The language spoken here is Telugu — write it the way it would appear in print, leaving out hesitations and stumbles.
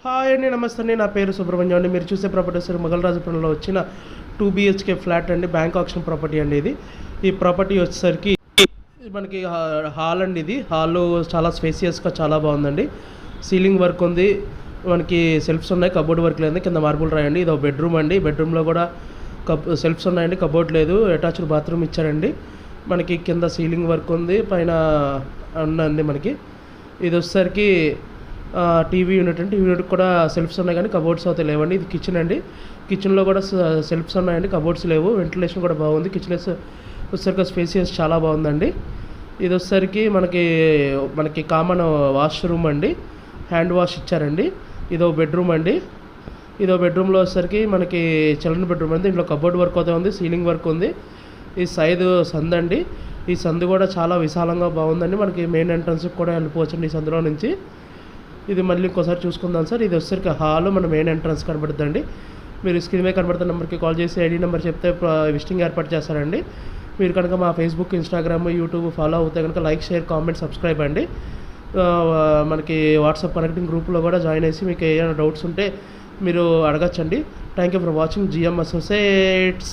హాయ్ అండి, నమస్తే అండి. నా పేరు సుబ్రహ్మణ్యం అండి. మీరు చూసే ప్రాపర్టీస్ మొగల్రాజపురంలో వచ్చిన 2 BHK ఫ్లాట్ అండి. బ్యాంక్ ఆప్షన్ ప్రాపర్టీ అండి ఇది. ఈ ప్రాపర్టీ వచ్చేసరికి మనకి హాల్ అండి. ఇది హాల్ చాలా స్పేసియస్గా చాలా బాగుందండి. సీలింగ్ వర్క్ ఉంది, మనకి సెల్ఫ్స్ ఉన్నాయి, కబోర్డ్ వర్క్ లేదు, కింద మార్బుల్ రాయండి. ఇది ఒక బెడ్రూమ్ అండి. బెడ్రూమ్లో కూడా సెల్ఫ్స్ ఉన్నాయండి, కబోర్డ్ లేదు, అటాచ్డ్ బాత్రూమ్ ఇచ్చారండి. మనకి కింద సీలింగ్ వర్క్ ఉంది, పైన ఉందండి. మనకి ఇది వచ్చేసరికి టీవీ యూనిట్ అండి. టీవీ యూనిట్ కూడా సెల్ఫ్స్ ఉన్నాయి కానీ కబోర్డ్స్ అయితే లేవండి. ఇది కిచెన్ అండి. కిచెన్లో కూడా సెల్ఫ్స్ ఉన్నాయండి, కబోర్డ్స్ లేవు. వెంటిలేషన్ కూడా బాగుంది. కిచెన్ వచ్చేసరికి స్పేసియస్ చాలా బాగుందండి. ఇది వచ్చేసరికి మనకి కామన్ వాష్రూమ్ అండి, హ్యాండ్ వాష్ ఇచ్చారండి. ఇదో బెడ్రూమ్ అండి. ఇదో బెడ్రూమ్లో వచ్చేసరికి మనకి చిల్డ్రన్ బెడ్రూమ్ అండి. ఇంట్లో కబోర్డ్ వర్క్ అయితే ఉంది, సీలింగ్ వర్క్ ఉంది. ఈ సైడ్ సందండి. ఈ సందు కూడా చాలా విశాలంగా బాగుందండి. మనకి మెయిన్ ఎంట్రన్స్కి కూడా వెళ్ళిపోవచ్చండి ఈ సందులో నుంచి. ఇది మళ్ళీ ఇంకోసారి చూసుకుందాం సార్. ఇది వచ్చేసరికి హాల్, మన మెయిన్ ఎంట్రన్స్ కనబడుతుందండి. మీరు స్క్రీన్ మీద కనబడుతున్న నెంబర్కి కాల్ చేసి ఐడి నెంబర్ చెప్తే విజిటింగ్ ఏర్పాటు చేస్తారండి. మీరు కనుక మా ఫేస్బుక్, ఇన్స్టాగ్రామ్, యూట్యూబ్ ఫాలో అవుతే కనుక లైక్, షేర్, కామెంట్, సబ్స్క్రైబ్ అండి. మనకి వాట్సాప్ కనెక్టింగ్ గ్రూప్లో కూడా జాయిన్ చేసి మీకు ఏమైనా డౌట్స్ ఉంటే మీరు అడగచ్చండి. Thank you for watching GM Associates.